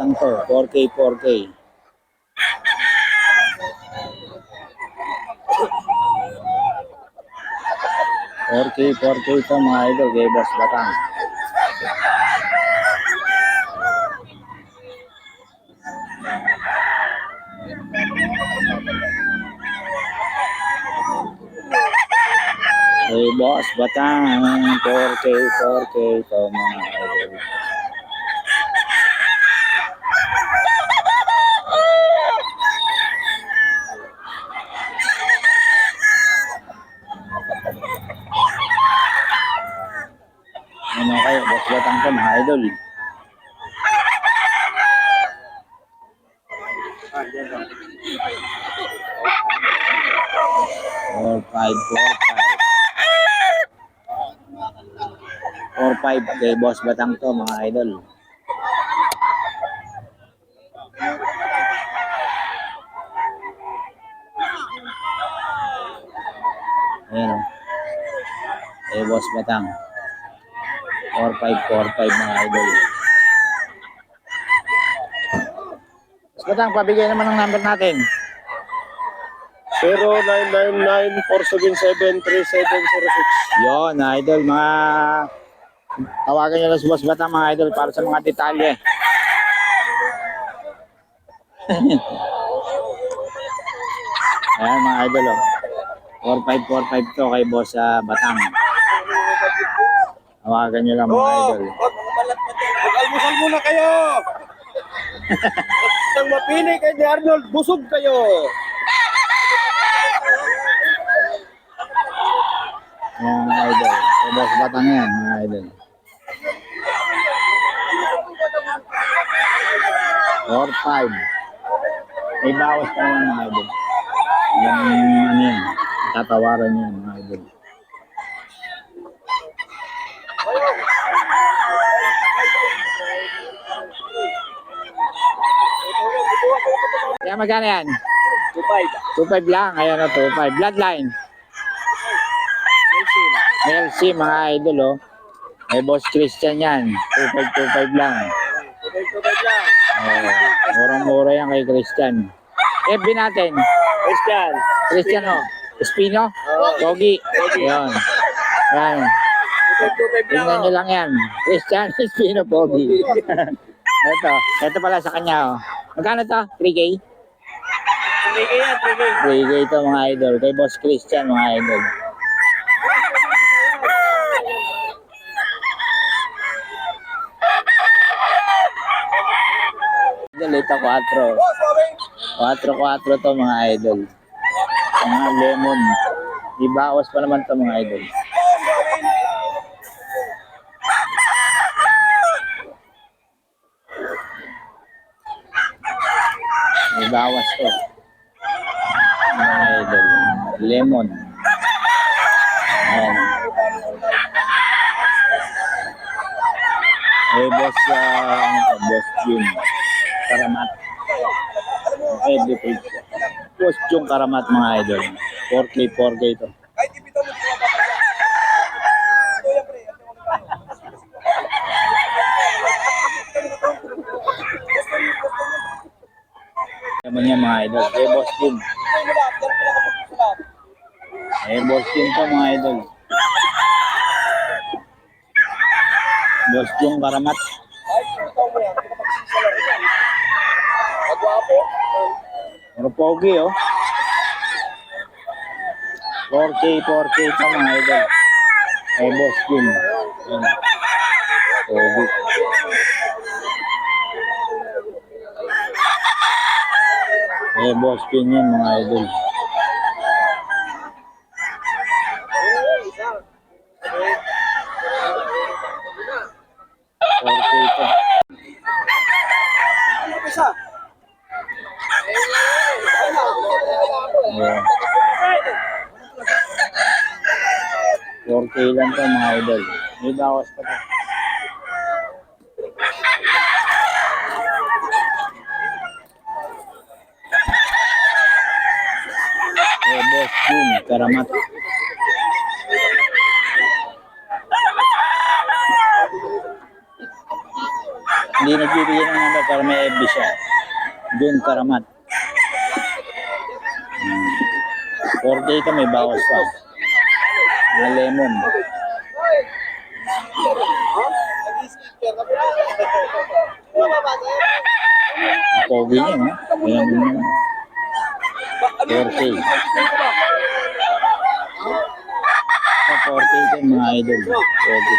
batang to. 4K, 4K. Ito mga idol, kay Boss Batang. Kay Boss Batang, 4K ito mga idol. Ano kayo, Boss Batang to mga idol. Four, five, 4-5 kay Boss Batang to mga idol. Ayan o. Kay Boss Batang. 4-5 mga idol. Boss Batang, pabigay naman ng number natin. 0994773706. Yon, idol, mga tawagan nyo lang si Boss Batang mga idol para sa mga detalye. Ayan mga idol o. 4545 to kay Boss Batang. Tawagan nyo lang mga idol. Mag-almusal muna kayo. Nang mapili kay ni Arnold, busog kayo. Ayan mga idol. Kay Boss Batang yan mga idol. 4-5. May bawas pa naman mga idol. Yung ano yan. Tatawaran yan mga idol. Kaya magkano yan? 25. 2.5 lang. Ayan o, 2.5. Bloodline. LC mga idol o. May Boss Christian yan. 2.5 lang. 25 lang. Murang-mura yan kay Christian. FB natin. Christian o. Espino? Pogi. Ayan. Ayan. 25 lang. Tingnan nyo lang yan. Christian Espino Pogi. Ito pala sa kanya o. Magkano to? 3K? 3K yan, 3K. 3K ito mga idol. Kay Boss Christian mga idol. Ito 4. 4 to mga idol. Mga lemon. Ibawas pa naman to mga idol. Ibawas to. Mga idol. Lemon. Ayan. Eh, Boss Jun. Karamat. Boss Jun Karamat mga idol. 4K ito. Naman yan mga idol. Boss Jun. Boss Jun to mga idol. Boss Jun Karamat. Pero pogi oh. 4K ito mga idol. Boss Jun. Pogi. Boss Jun yan mga idol. Ito. Yeah. 4K lang to mga idol. May bawas pa to. Boss Jun Karamat. Hindi Hindi nagbibigay ng number para may FB siya. June Karamat. 4K ito, may bawas pa. Mga lemon. Pogi niya, no? Ayan mo naman. 4K. Sa 4K din, mga idol. Pogi.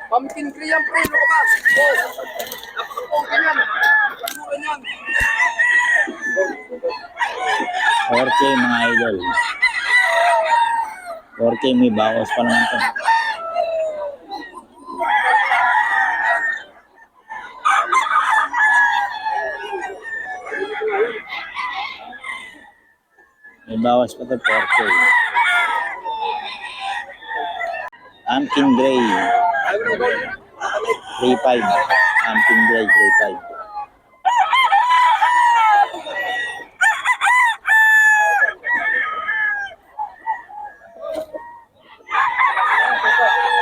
Pumpkin kriyan pre, ano ka ba? Napaka-pumpkin yan. Napaka-pumpkin yan. 4K mga idol. 4K may bawas pa naman ito. May bawas pa ito, 4K. Pumpkin Gray. 3.5. Pumpkin Gray, 3.5.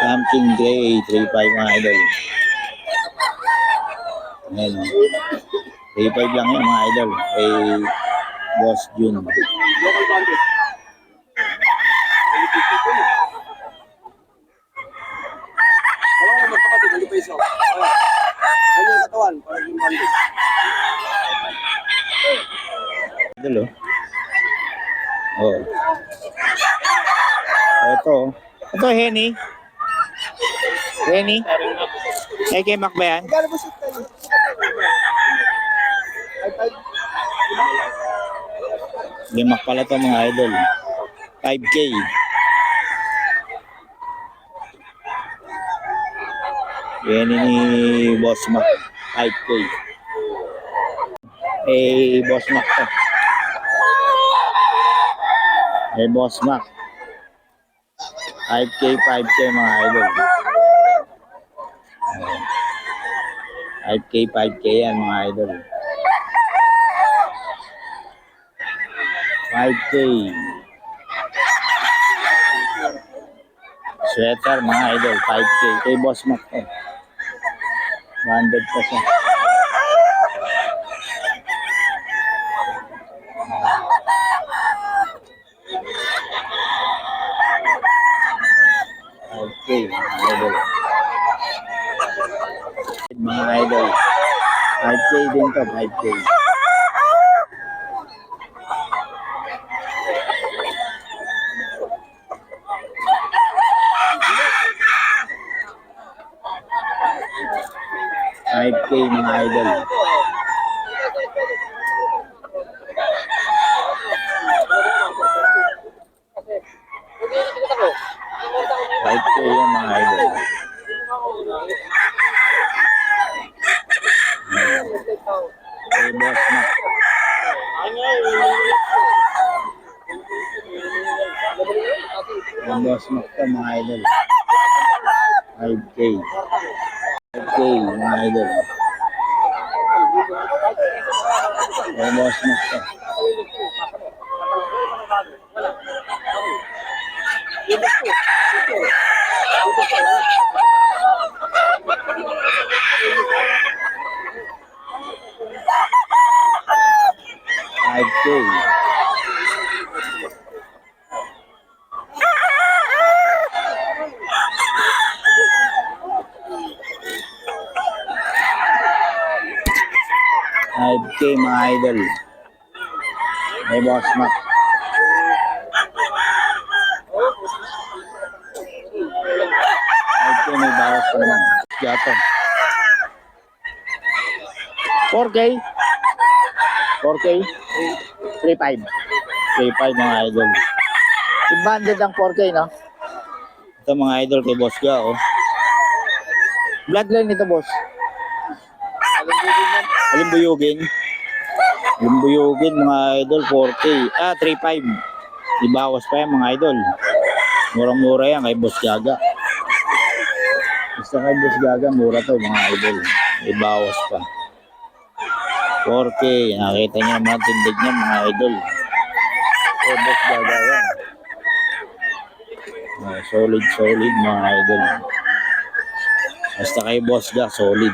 Pumpkin Gray, 3.5 mga idol. Ayan. 3.5 lang yan mga idol. Kay Boss June. Local bandit. Wala ko magkapatid, hindi pa isaw. Kanyang katawan, parang yung bandit. Idol oh. Oh. Ito. Ito Henny. Henny. Eh kay Mac ba yan? Gano'n ba siya tayo? Limak pala to mga idol. 5K. Yan ni Boss Mac. 5K. Eh, Boss Mac to. Eh, Boss Mac. 5K, 5K mga idol. 5K, 5K yan mga idol. 5K. Sweater mga idol, 5K. Kay Boss Mac to. 100 pa siya. Okay, mga idol. Mga idol. 5K din to, 5K. Mga idol. Kahit ko yan mga idol. Hey, Boss Mac. Yung Boss Mac to mga idol. 5K. 5K mga idol. Yung Boss Mac to. K mga idol. May Boss Mac. Ito may bawas pa naman. Gato. 4K. 4K. 3.5. 3.5 mga idol. Banded ang 4K no? Ito mga idol kay Boss Ga oh. Bloodline nito boss. Alimbuyugin. Alimbuyugin mga idol 4K. 3.5. Ibawas pa yan mga idol. Murang-mura yan kay Boss Gaga. Basta kay Boss Gaga mura to mga idol. Ibawas pa. 4K. Nakita niyo naman tindig niya mga idol. Oh, Boss Gaga yan. Solid mga idol. Basta kay Boss Ga, solid.